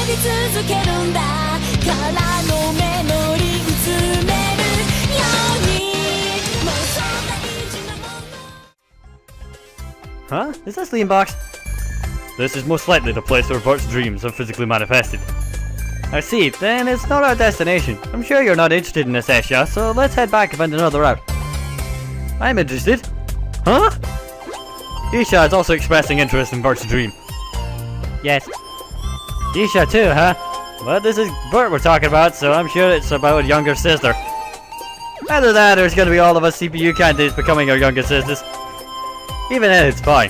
び続けるんだからの目乗り移めるようにもうそんな意地なもの Huh? Is this the inbox? This is most likely the place where Bert's dreams are physically manifested. I see, then it's not our destination. I'm sure you're not interested in this, Esha, so let's head back and find another route. I'm interested. Huh? Isha is also expressing interest in Bert's dream. Yes. Isha too, huh? Well, this is Bert we're talking about, so I'm sure it's about a younger sister. Either that or it's gonna be all of us CPU candidates becoming our younger sisters. Even then, it's fine.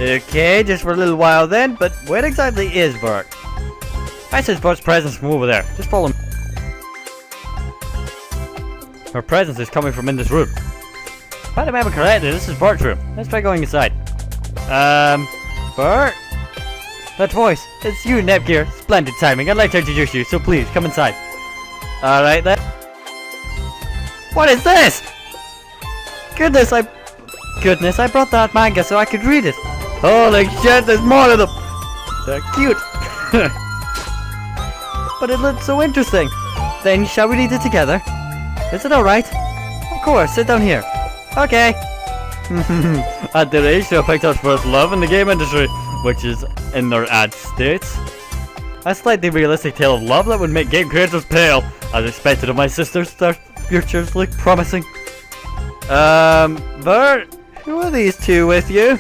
Okay, just for a little while then, but where exactly is Bert? I sense Bert's presence from over there. Just follow me. Her presence is coming from in this room. If I remember correctly, this is Bert's room. Let's try going inside. Bert? That voice. It's you, Nepgear. Splendid timing. I'd like to introduce you, so please, come inside. Alright then. What is this? Goodness, I brought that manga so I could read it. Holy shit, there's more of them. They're cute. But it looks so interesting. Then shall we read it together? Is it alright? Of course, sit down here. Okay. At the age, she picked up first love in the game industry, which is in their ad states. A slightly realistic tale of love that would make game creators pale. As expected of my sisters, their futures look promising. Bert, who are these two with you?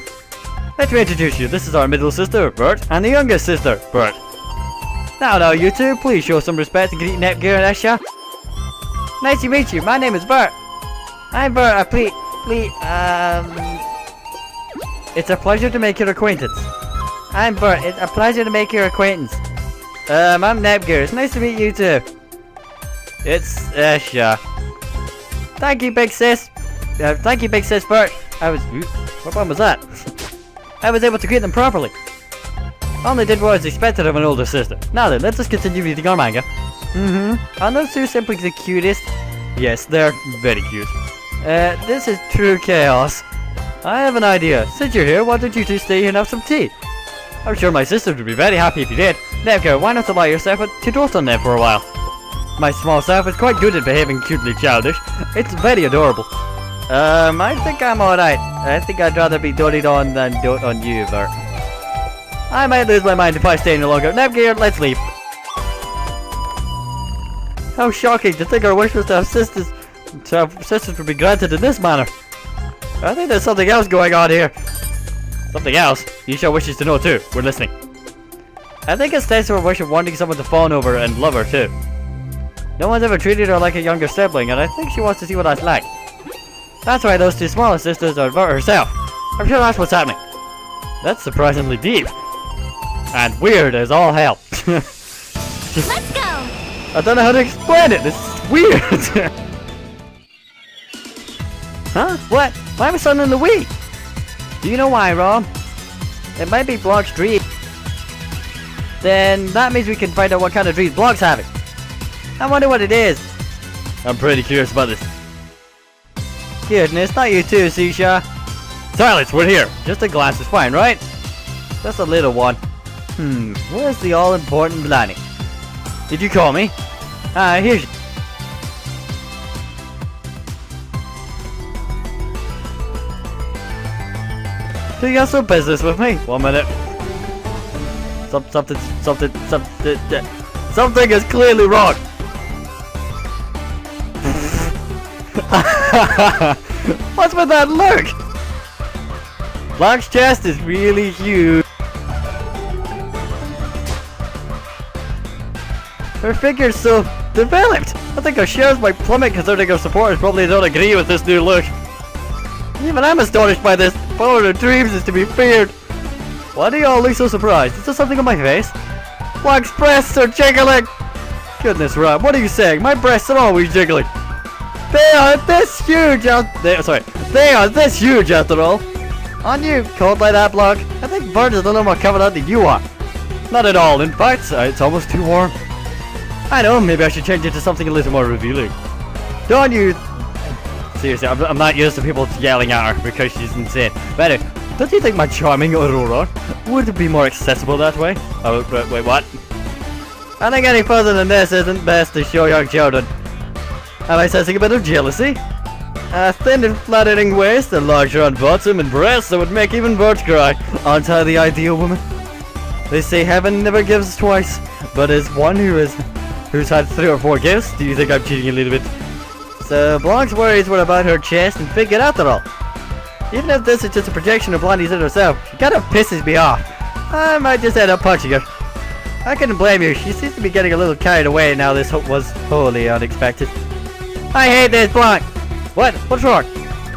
Let me introduce you. This is our middle sister, Bert, and the youngest sister, Bert. Now, you two, please show some respect and greet Nepgear and Esha. Nice to meet you. My name is Bert. I'm Bert. It's a pleasure to make your acquaintance. I'm Bert. It's a pleasure to make your acquaintance. I'm Nepgear. It's nice to meet you too. It's Esha. Thank you, big sis. Thank you, big sis Bert. What one was that? I was able to greet them properly. Only did what was expected of an older sister. Now then, let's just continue reading our manga. Are those two simply the cutest? Yes, they're very cute. This is true chaos. I have an idea. Since you're here, why don't you two stay here and have some tea? I'm sure my sister would be very happy if you did. Nepgear, why not allow yourself to dote on them for a while? My small self is quite good at behaving cutely childish. It's very adorable. I think I'm alright. I think I'd rather be doted on than dote on you, Bert. I might lose my mind if I stay any longer. Nepgear, let's leave. How shocking to think our wish was to have sisters would be granted in this manner. I think there's something else going on here. Something else? Isha wishes to know too. We're listening. I think it's thanks to her wish of wanting someone to fawn over and love her too. No one's ever treated her like a younger sibling, and I think she wants to see what that's like. That's why those two smaller sisters are Bert herself. I'm sure that's what's happening. That's surprisingly deep. And weird as all hell. Let's go! I don't know how to explain it. This is weird. Huh? What? Why am I suddenly in the Wii? Do you know why, Rob? It might be Block's dream. Then that means we can find out what kind of dreams Block's having. I wonder what it is. I'm pretty curious about this. Goodness, not you too, Sisha. Silence, we're here. Just a glance is fine, right? Just a little one. Where's the all-important Blanny? Did you call me? Here's... So you got some business with me? 1 minute. Something is clearly wrong. What's with that look? Block's chest is really huge. Her figure's so developed. I think her shares might plummet considering her supporters probably don't agree with this new look. Even I'm astonished by this. Following her dreams is to be feared. Why do y'all look so surprised? Is there something on my face? Block's breasts are jiggling. Goodness, Rob, what are you saying? My breasts are always jiggling. They are this huge They are this huge after all. Aren't you cold by that, Block? I think Bert is a little more covered up than you are. Not at all. In fact, it's almost too warm. I know, maybe I should change it to something a little more revealing. Don't you... Seriously, I'm not used to people yelling at her because she's insane. But anyway, don't you think my charming Aurora would be more accessible that way? Oh, wait, what? I think any further than this isn't best to show young children. Am I sensing a bit of jealousy? A thin and flattering waist, a large round bottom, and breasts that would make even birds cry. Aren't I the ideal woman? They say heaven never gives twice, but as one who's had 3 or 4 gifts, do you think I'm cheating a little bit? So Blanc's worries were about her chest and figure after all. Even if this is just a projection of Blondie's inner herself, she kind of pisses me off. I might just end up punching her. I couldn't blame you, she seems to be getting a little carried away now. This was wholly unexpected. I hate this, Blanc! What? What's wrong?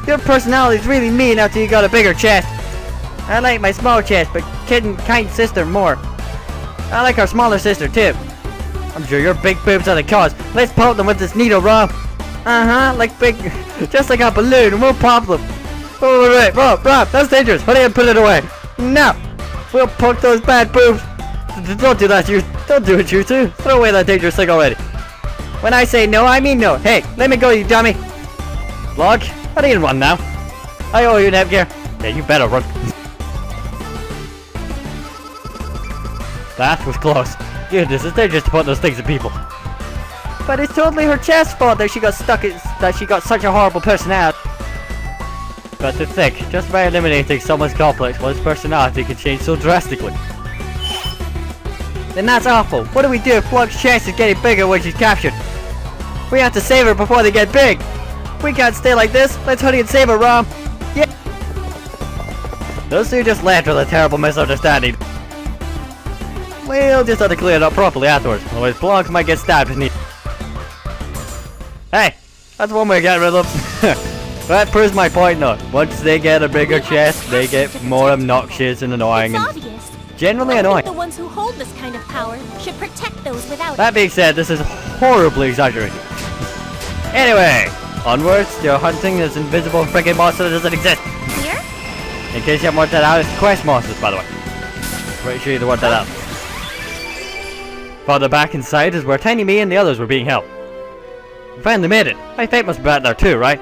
Your personality's really mean after you got a bigger chest. I like my small chest, but Kid and kind sister more. I like our smaller sister too. I'm sure your big boobs are the cause. Let's pop them with this needle, Rob. Like big, just like a balloon, and we'll pop them. Oh, wait, Rob, that's dangerous. Hurry and put it away. No, we'll poke those bad boobs. Don't do that, you. Don't do it, you two. Throw away that dangerous thing already. When I say no, I mean no. Hey, let me go, you dummy. Vlog, I need to run now. I owe you, Netgear. Yeah, you better run. That was close. Goodness, it's dangerous to put those things in people. But it's totally her chest's fault that she got such a horrible personality. But to think, just by eliminating someone's complex, one's personality can change so drastically. Then that's awful. What do we do if Blunk's chest is getting bigger when she's captured? We have to save her before they get big. We can't stay like this. Let's hurry and save her, Rom. Yeah. Those two just left with a terrible misunderstanding. We'll just have to clear it up properly afterwards, otherwise Blanc might get stabbed if needed. Hey, that's one way of getting rid of them. That proves my point though. Once they get a bigger chest, they get more obnoxious and annoying. It's obvious. Generally annoying. The ones who hold this kind of power should protect those without That being said, this is horribly exaggerated. Anyway, onwards, you're hunting this invisible friggin' monster that doesn't exist. Here? In case you haven't worked that out, it's quest monsters, by the way. Pretty sure you worked that out. Farther back inside is where Tiny Me and the others were being held. We finally made it. My fate must be back there too, right?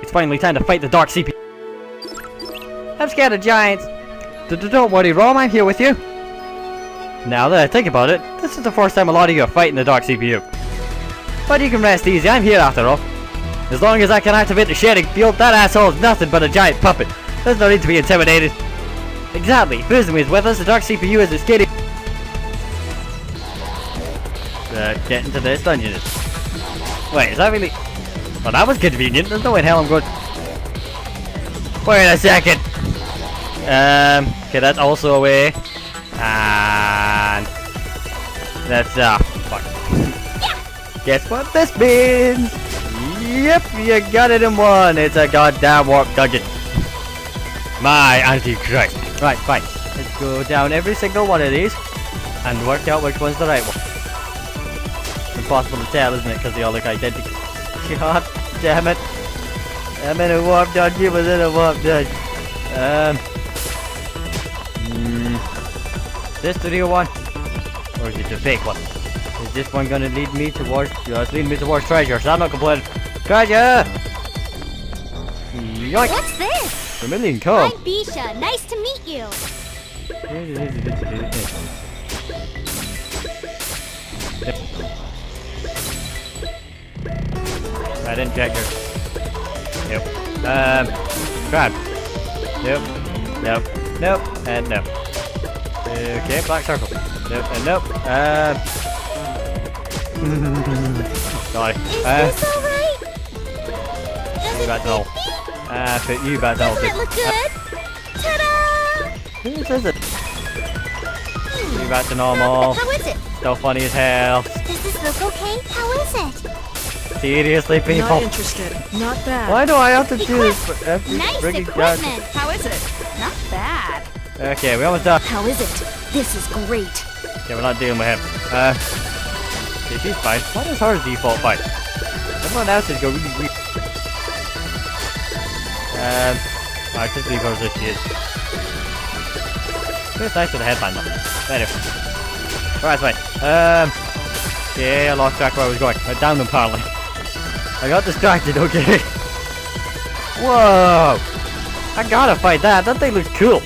It's finally time to fight the Dark CPU. I'm scared of giants. Don't worry, Rom, I'm here with you. Now that I think about it, this is the first time a lot of you are fighting the Dark CPU. But you can rest easy, I'm here after all. As long as I can activate the shedding field, that asshole is nothing but a giant puppet. There's no need to be intimidated. Exactly, Fuzumi is with us, the Dark CPU is escaping. Get into this dungeon. Wait, is that really... Well, that was convenient. There's no way in hell I'm going... Wait a second. Okay, that's also away. And... That's, fuck. Guess what this means? Yep, you got it in one. It's a goddamn warp dungeon. My anti-Christ. Right, fine. Let's go down every single one of these and work out which one's the right one. Impossible to tell, isn't it? Because they all look identical. God damn it. I'm in a warp dungeon within a warp dungeon. Is this the real one? Or is it the fake one? Is this one gonna lead me towards... it's leading me towards treasure, so I'm not complaining. Treasure! Yoink! What's this? Vermilion Cove. I'm Bisha. Nice to meet you. I didn't check her. Nope. Crab. Nope. Nope. Nope. And nope. Okay, black circle. Nope. And nope. Sorry. Is this alright? You back to null. Put you back to null. Doesn't it look good? Ta-da! Whose is it? You back to normal. How is it? Still funny as hell. Does this look okay? How is it? Seriously, people. Not interested. Not bad. Why do I have to do this for every Nice friggin' equipment. god? How is it? Not bad. Okay, we almost done. How is it? This is great. Okay, we're not dealing with him. Okay, she's fine. What is her default fine? Everyone else is go really weird. Alright, just leave her as she is. It's nice with the headband though. Anyway. Alright, fine. Okay, I lost track where I was going. I downed them apparently. I got distracted, okay. Whoa! I gotta fight that. That thing looks cool.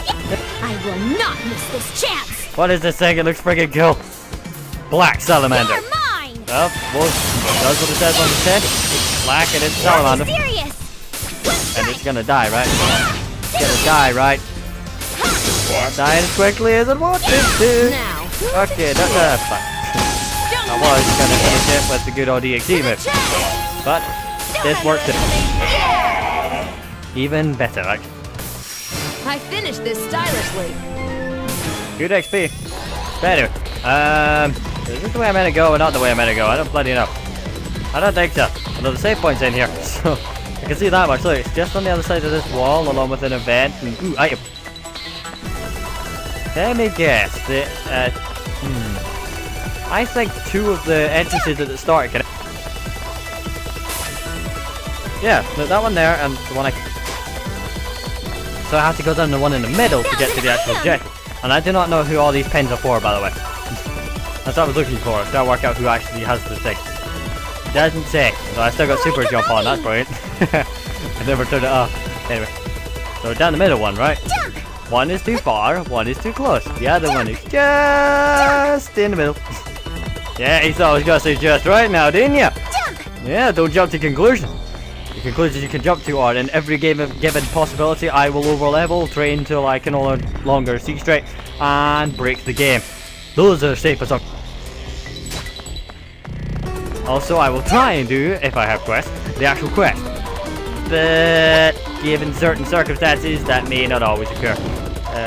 I will not miss this chance. What is this thing? It looks freaking cool. Black salamander. You're mine. Well, that's what it says on the tin. Black and it's salamander. Serious. And it's gonna die, right? It's gonna die, right? Not dying as quickly as it wanted to. Now. Okay, that's fine. I was gonna finish it with the good old DXD move. But this works even better, right? I finished this stylishly. Good XP. But anyway, is this the way I'm gonna go or not the way I'm gonna go? I don't bloody know. I don't think so. Although the save point's in here, so I can see that much. Look, it's just on the other side of this wall, along with an event. And, ooh, item. Let me guess. I think 2 of the entrances at the start can. Yeah, that one there and the one I. So I have to go down the one in the middle to get to the actual objective. And I do not know who all these pins are for, by the way. That's what I was looking for. I was trying to work out who actually has the thing. It doesn't say. So I still got super jump on. That's brilliant. I never turned it off. Anyway. So down the middle one, right? One is too far, one is too close. The other one is just in the middle. Yeah, you thought I was going to say just right now, didn't you? Yeah, don't jump to conclusion. The conclusions you can jump to are, in every given possibility, I will overlevel, train till I can no longer see straight, and break the game. Those are safe assumptions. Also, I will try and do, if I have quests, the actual quest. But, given certain circumstances, that may not always occur.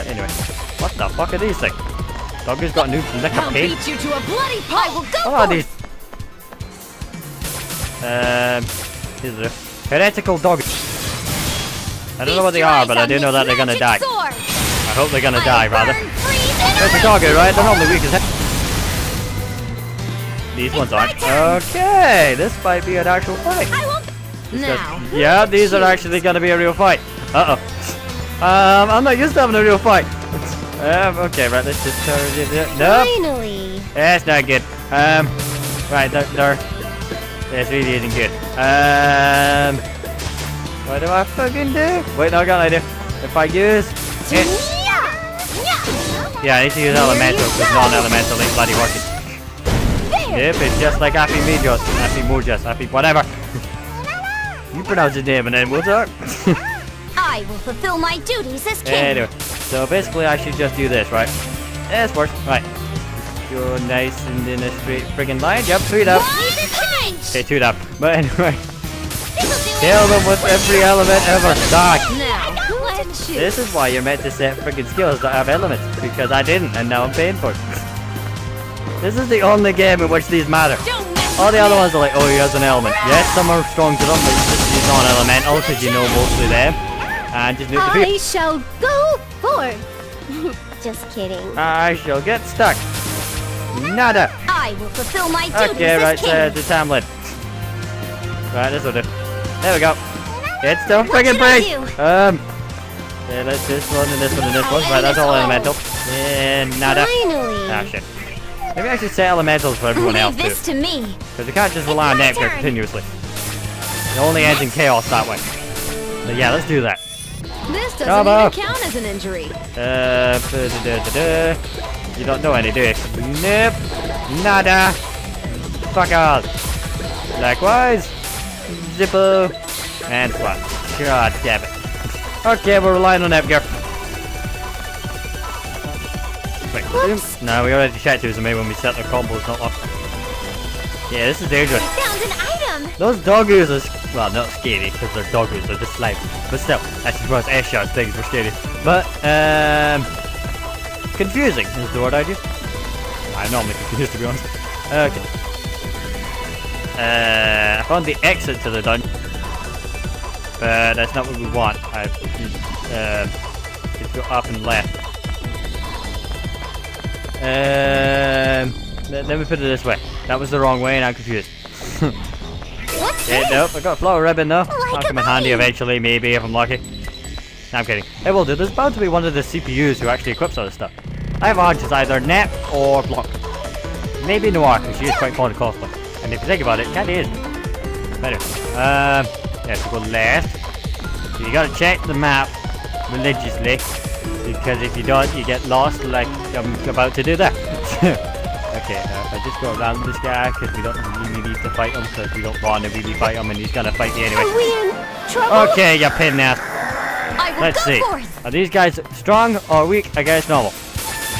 Anyway, what the fuck are these things? Doggy's got a new lick of paint. Beat you to a bloody pulp. I will go. What are these? These are heretical doggies. I don't know what they are, but I do know that they're gonna die. I hope they're gonna die, rather. There's a doggy, right? They're normally weak as heck. These ones aren't. Okay, this might be an actual fight. Now. Yeah, these are actually gonna be a real fight. Uh-oh. I'm not used to having a real fight. Okay, right, let's just nope. Finally. That's not good. Right, that's really isn't good. What do I fucking do? Wait, no, I got an idea. If I use it. Yeah, I need to use elemental, because non-elemental ain't bloody working. Yep, it's just like Happy Mojos, Happy Mojos, Happy whatever. You pronounce his name and then what's up? I will fulfill my duties as king. Anyway, so basically I should just do this, right? Yeah, this works. Right. Go nice and in a straight friggin' line. Yep, 3 down. Okay, 2 down. But anyway. Kill them with every element ever. Dog. Now, let's shoot. This is why you're meant to set friggin' skills that have elements. Because I didn't, and now I'm paying for it. This is the only game in which these matter. All the other ones are like, oh, he has an element. Yes, some are strong to them, but just use non-elemental because you know mostly them. And just nuke the I people. shall go forth. Just kidding. I shall get stuck. Nada. I will fulfill my duties Okay, right, as king. the Tamlin. Right, this will do. There we go. It's still friggin' break. Yeah, let's this one and this one and this one. Right, that's all elemental. And nada. Finally. Ah, shit. Maybe I should set elementals for everyone else Leave too. this to me. Because you can't just rely on my Nectar turn. continuously. It only ends in chaos that way. But yeah, let's do that. This doesn't Come even on. count as an injury. You don't know any, do you? Nope. Nada. Fuck off. Likewise. Zippo. And what? God damn it. Okay, we're relying on Edgar. Wait. Whoops. No, we already checked it was me when we set the combos, not locked. Yeah, this is dangerous. I found an item. Those doggoos are, well, not scary because they're doggoos, they're just slimy. But still, I suppose S-shots things were scary. But, confusing is the word I use. I'm normally confused, to be honest. Okay. I found the exit to the dungeon. But that's not what we want. Just go up and left. Let me put it this way. That was the wrong way and I'm confused. What's Yeah, this? nope, I got a flower ribbon though. I'll Like come a in handy bunny. eventually, maybe, if I'm lucky. No, I'm kidding. It will do. There's bound to be one of the CPUs who actually equips all this stuff. I have a hunch it's either Nep or Block. Maybe Noir, because she is quite fond of cosplay. And if you think about it, it kinda is. But anyway, yeah, so go left. So you gotta check the map religiously. Because if you don't, you get lost like I'm about to do that. Okay, if I just go around this guy, because we don't really need to fight him, because we don't want to really fight him, and he's gonna fight me anyway. Are we in trouble? Okay, you pain in the ass. I will Let's go see. forth. Are these guys strong or weak against normal?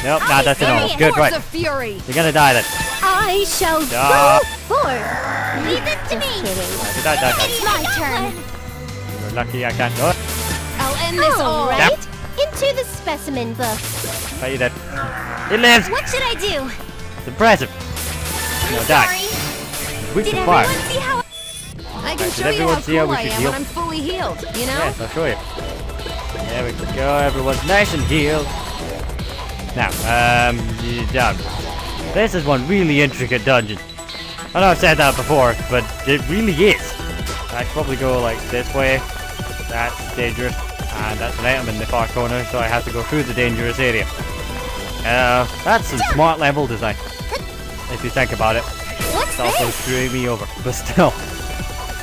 Nope, nah, that's a normal. Good, right. Of fury. You're gonna die then. I shall Ah. go forth. Leave this to me. Die. It's my turn. You're lucky I can't do it. I'll end this all. All right. Into the specimen book. But you did. It lives! What should I do? It's impressive. No, die. Sorry. Weak Did to fire. everyone see how I can Did show you everyone how see how cool we I should am heal? when I'm fully healed, you know? Yes, I'll show you. There we go. Everyone's nice and healed. Now, you're done. This is one really intricate dungeon. I know I've said that before, but it really is. I should probably go like this way. That's dangerous. And that's an item in the far corner, so I have to go through the dangerous area. That's some smart level design. If you think about it. What's It's also this? screwing me over. But still,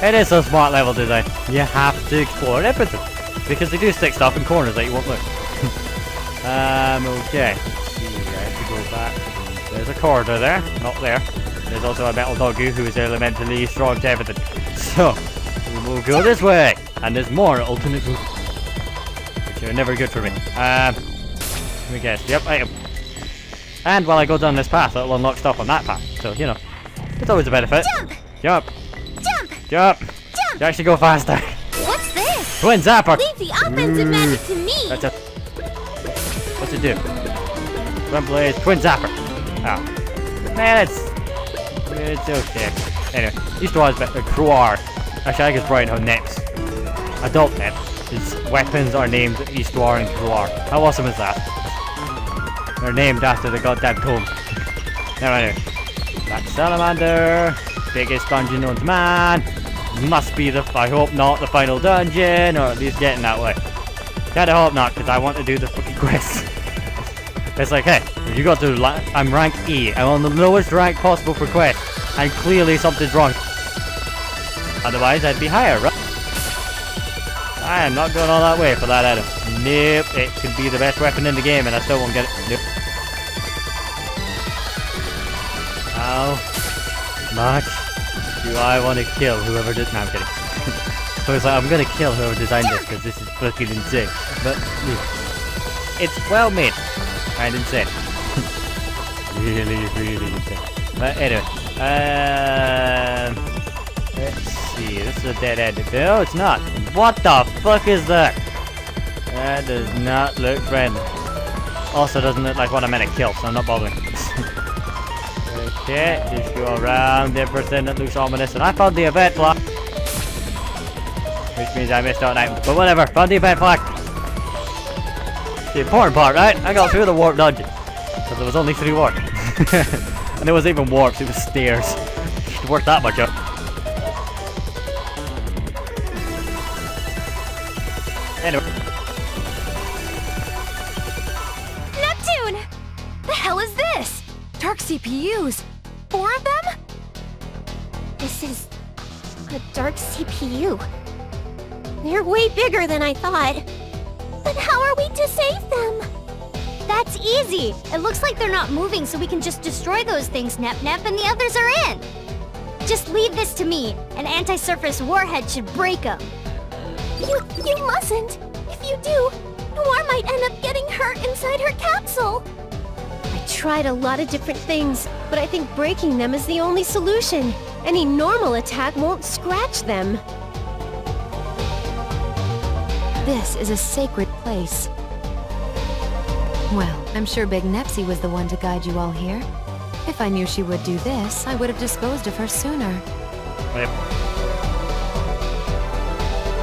it is a smart level design. You have to explore everything. Because they do stick stuff in corners that you won't look. Okay. Let's see, I have to go back. There's a corridor there. Not there. There's also a metal doggo who is elementally strong to everything. So, we will go this way. And there's more alternate routes. Which are never good for me. Let me guess. Yep, item. And while I go down this path, it'll unlock stuff on that path. So, you know, it's always a benefit. Jump! Jump! Jump! Jump! Jump! You actually go faster. What's this? Twin Zapper! Leave the offensive magic to me. That's it. What's it do? Twin Blaze, Twin Zapper. Oh. Man, it's okay. Anyway, East War's Kruar. Actually, I guess right now, Neps. Adult Nep. His weapons are named East War and Kruar. How awesome is that? They're named after the goddamn tomb. Now, anyway. That salamander. Biggest dungeon known to man. Must be the, I hope not, the final dungeon, or at least getting that way. Kinda hope not, because I want to do the fucking quest. It's like, hey, you got to, I'm rank E. I'm on the lowest rank possible for quest. And clearly something's wrong. Otherwise, I'd be higher, right? I am not going all that way for that item. Nope, it could be the best weapon in the game and I still won't get it. Nope. How much do I want to kill whoever did? No, I'm kidding. So it's like, I'm gonna kill whoever designed this because this is fucking insane. But it's well made and insane. really insane. But anyway, let's see. This is a dead end. No, it's not. What the fuck is that? That does not look friendly. Also, doesn't look like what I'm meant to kill, so I'm not bothering. Okay, just go around everything that looks ominous, and I found the event flag. Which means I missed out on items, but whatever, found the event flag. The important part, right? I got through the warp dungeon. Because there was only 3 warps. And it wasn't even warps, it was stairs. It worked that much up. Anyway. Neptune! The hell is this? Dark CPUs. 4 of them? This is a dark CPU. They're way bigger than I thought. But how are we to save them? That's easy. It looks like they're not moving, so we can just destroy those things, Nep, and the others are in. Just leave this to me. An anti-surface warhead should break them. You mustn't. If you do, Noir might end up getting hurt inside her capsule. I tried a lot of different things, but I think breaking them is the only solution. Any normal attack won't scratch them. This is a sacred place. Well, I'm sure Big Nepsy was the one to guide you all here. If I knew she would do this, I would have disposed of her sooner. Wait.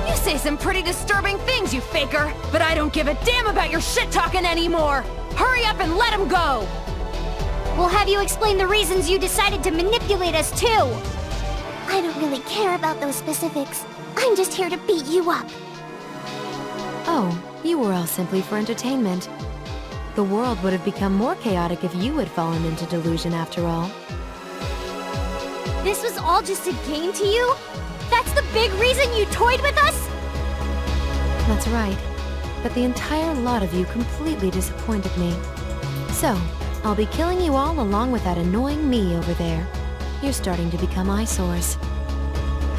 You say some pretty disturbing things, you faker, but I don't give a damn about your shit-talking anymore. Hurry up and let him go. We'll have you explain the reasons you decided to manipulate us too. I don't really care about those specifics. I'm just here to beat you up. Oh, you were all simply for entertainment. The world would have become more chaotic if you had fallen into delusion after all. This was all just a game to you? That's the big reason you toyed with us? That's right. But the entire lot of you completely disappointed me. So, I'll be killing you all along with that annoying me over there. You're starting to become eyesores.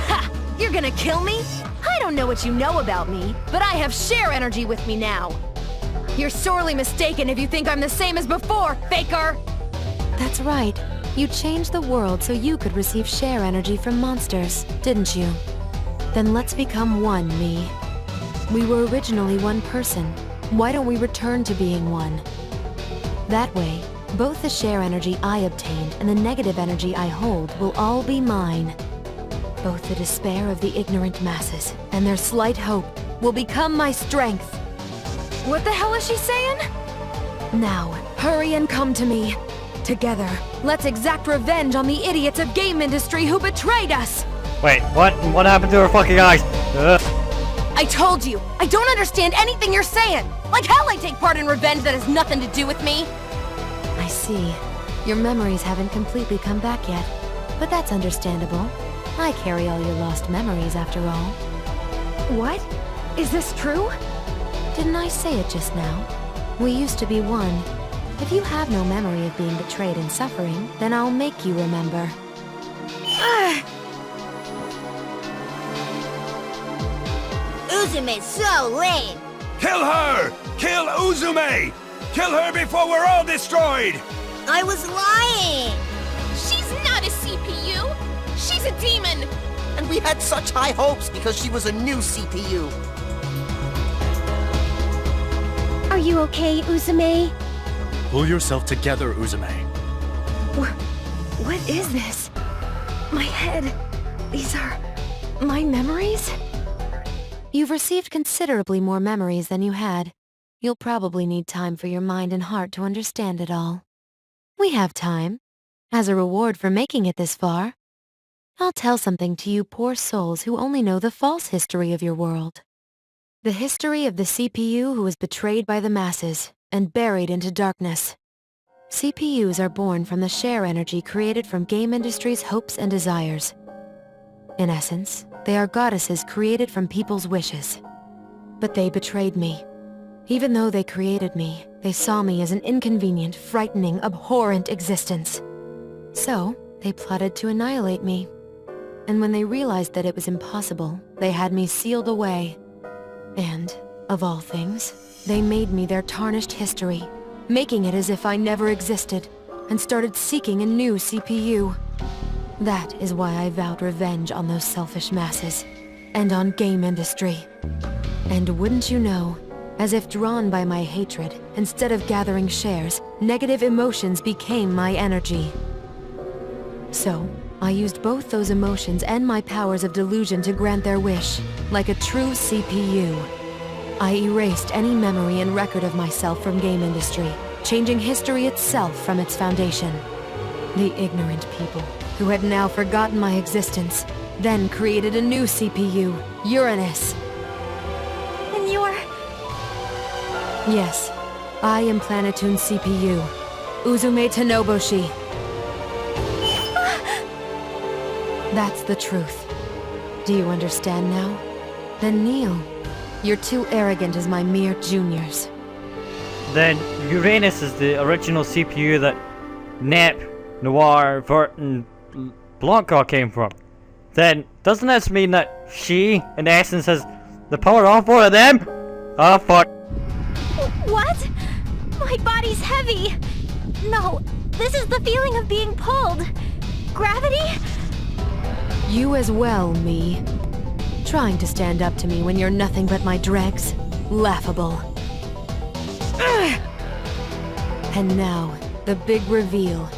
Ha! You're gonna kill me? I don't know what you know about me, but I have share energy with me now. You're sorely mistaken if you think I'm the same as before, faker! That's right. You changed the world so you could receive share energy from monsters, didn't you? Then let's become one, me. We were originally one person. Why don't we return to being one? That way, both the share energy I obtained and the negative energy I hold will all be mine. Both the despair of the ignorant masses and their slight hope will become my strength. What the hell is she saying? Now, hurry and come to me. Together, let's exact revenge on the idiots of game industry who betrayed us! Wait, what? What happened to her fucking eyes? I told you, I don't understand anything you're saying! Like hell I take part in revenge that has nothing to do with me! I see. Your memories haven't completely come back yet. But that's understandable. I carry all your lost memories after all. What? Is this true? Didn't I say it just now? We used to be one. If you have no memory of being betrayed and suffering, then I'll make you remember. Uzume's so lame. Kill her! Kill Uzume! Kill her before we're all destroyed! I was lying. She's not a CPU! She's a demon! And we had such high hopes because she was a new CPU. Are you okay, Uzume? Pull yourself together, Uzume. What is this? My head. These are... my memories? You've received considerably more memories than you had. You'll probably need time for your mind and heart to understand it all. We have time. As a reward for making it this far, I'll tell something to you poor souls who only know the false history of your world. The history of the CPU who was betrayed by the masses and buried into darkness. CPUs are born from the share energy created from game industry's hopes and desires. In essence, they are goddesses created from people's wishes. But they betrayed me. Even though they created me, they saw me as an inconvenient, frightening, abhorrent existence. So, they plotted to annihilate me. And when they realized that it was impossible, they had me sealed away. And, of all things, they made me their tarnished history, making it as if I never existed, and started seeking a new CPU. That is why I vowed revenge on those selfish masses, and on game industry. And wouldn't you know, as if drawn by my hatred, instead of gathering shares, negative emotions became my energy. So, I used both those emotions and my powers of delusion to grant their wish, like a true CPU. I erased any memory and record of myself from game industry, changing history itself from its foundation. The ignorant people, who had now forgotten my existence, then created a new CPU, Uranus. And you're... Yes, I am Planetoon's CPU, Uzume Tanoboshi. That's the truth. Do you understand now? Then kneel. You're too arrogant as my mere juniors. Then Uranus is the original CPU that Nep, Noir, Vert, and Blanca came from. Then doesn't this mean that she, in essence, has the power of four of them? Oh fuck. What? My body's heavy. No, this is the feeling of being pulled. Gravity? You as well, me. Trying to stand up to me when you're nothing but my dregs. Laughable. And now, the big reveal.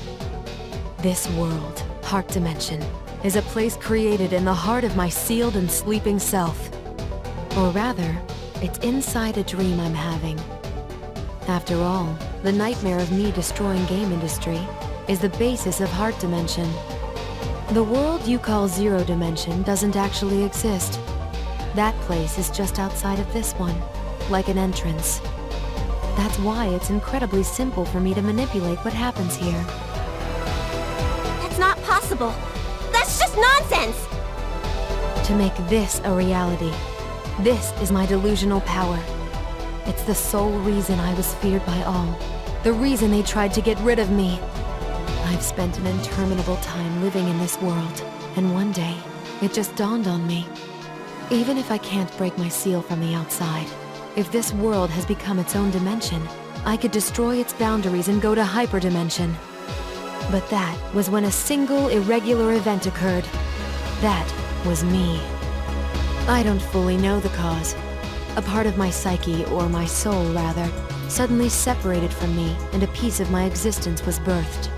This world, Heart Dimension, is a place created in the heart of my sealed and sleeping self. Or rather, it's inside a dream I'm having. After all, the nightmare of me destroying game industry is the basis of Heart Dimension. The world you call Zero Dimension doesn't actually exist. That place is just outside of this one, like an entrance. That's why it's incredibly simple for me to manipulate what happens here. That's not possible. That's just nonsense. To make this a reality, this is my delusional power. It's the sole reason I was feared by all. The reason they tried to get rid of me. I've spent an interminable time living in this world, and one day, it just dawned on me. Even if I can't break my seal from the outside, if this world has become its own dimension, I could destroy its boundaries and go to hyperdimension. But that was when a single irregular event occurred. That was me. I don't fully know the cause. A part of my psyche, or my soul rather, suddenly separated from me, and a piece of my existence was birthed.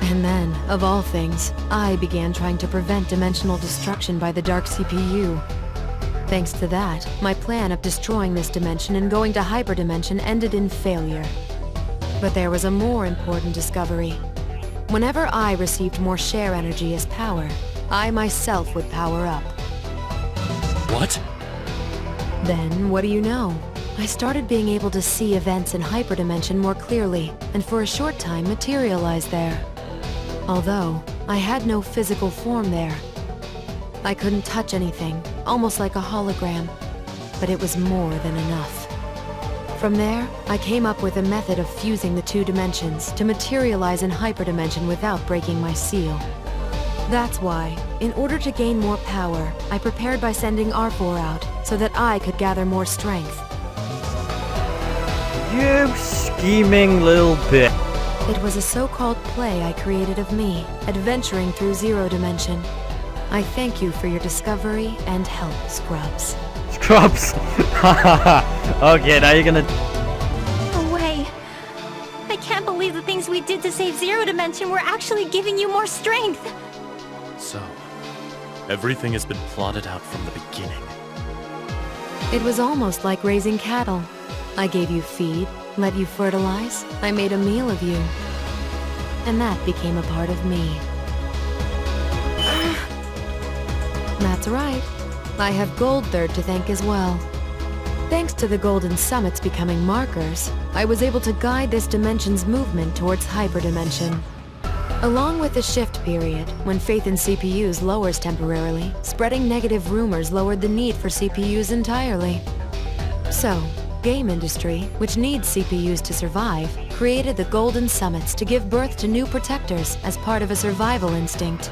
And then, of all things, I began trying to prevent dimensional destruction by the Dark CPU. Thanks to that, my plan of destroying this dimension and going to hyperdimension ended in failure. But there was a more important discovery. Whenever I received more share energy as power, I myself would power up. What? Then, what do you know? I started being able to see events in hyperdimension more clearly, and for a short time materialized there. Although, I had no physical form there. I couldn't touch anything, almost like a hologram, but it was more than enough. From there, I came up with a method of fusing the two dimensions to materialize in hyperdimension without breaking my seal. That's why, in order to gain more power, I prepared by sending R4 out, so that I could gather more strength. You scheming little bitch. It was a so-called play I created of me, adventuring through Zero Dimension. I thank you for your discovery and help, Scrubs. Scrubs! Okay, now you're gonna... No way. I can't believe the things we did to save Zero Dimension were actually giving you more strength. So, everything has been plotted out from the beginning. It was almost like raising cattle. I gave you feed, let you fertilize, I made a meal of you. And that became a part of me. That's right. I have Gold Third to thank as well. Thanks to the Golden Summits becoming markers, I was able to guide this dimension's movement towards hyperdimension. Along with the shift period, when faith in CPUs lowers temporarily, spreading negative rumors lowered the need for CPUs entirely. So, game industry, which needs CPUs to survive, created the Golden Summits to give birth to new protectors as part of a survival instinct.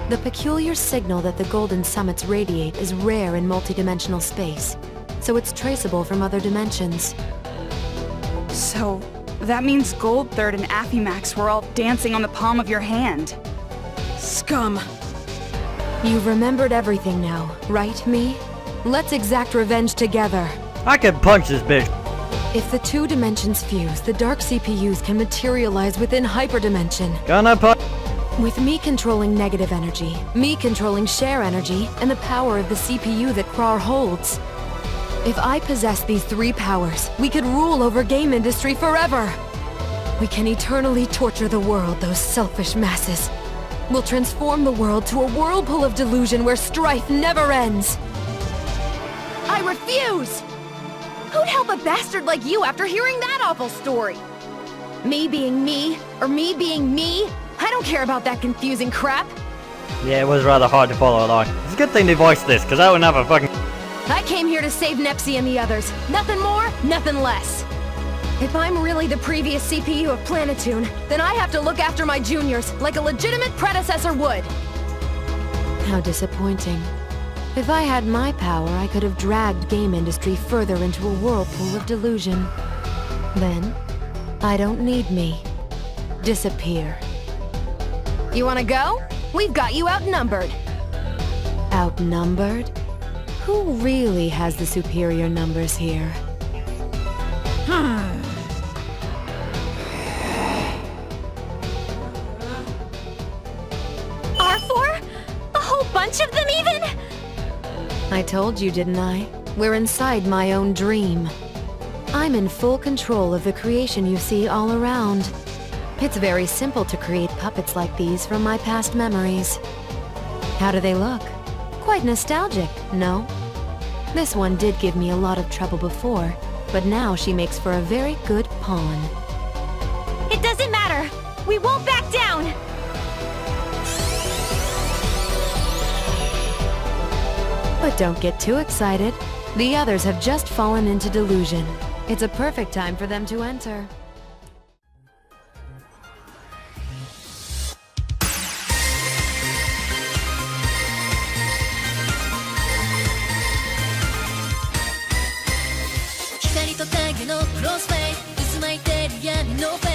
The peculiar signal that the Golden Summits radiate is rare in multidimensional space, so it's traceable from other dimensions. So, that means Gold Third and Affymax were all dancing on the palm of your hand. Scum. You've remembered everything now, right, me? Let's exact revenge together. I can punch this bitch. If the two dimensions fuse, the dark CPUs can materialize within hyperdimension. Gonna punch. With me controlling negative energy, me controlling share energy, and the power of the CPU that Krar holds. If I possess these three powers, we could rule over game industry forever. We can eternally torture the world, those selfish masses. We'll transform the world to a whirlpool of delusion where strife never ends. I refuse! Who'd help a bastard like you after hearing that awful story? Me being me, or me being me? I don't care about that confusing crap. Yeah, it was rather hard to follow along. It's a good thing they voiced this, because I wouldn't have a fucking... I came here to save Nepsi and the others. Nothing more, nothing less. If I'm really the previous CPU of Planetoon, then I have to look after my juniors like a legitimate predecessor would. How disappointing. If I had my power, I could have dragged game industry further into a whirlpool of delusion. Then, I don't need me. Disappear. You wanna go? We've got you outnumbered. Outnumbered? Who really has the superior numbers here? R4? A whole bunch of them even? I told you, didn't I? We're inside my own dream. I'm in full control of the creation you see all around. It's very simple to create puppets like these from my past memories. How do they look? Quite nostalgic, no? This one did give me a lot of trouble before, but now she makes for a very good pawn. It doesn't matter. We won't back down. But don't get too excited. The others have just fallen into delusion. It's a perfect time for them to enter. No thanks.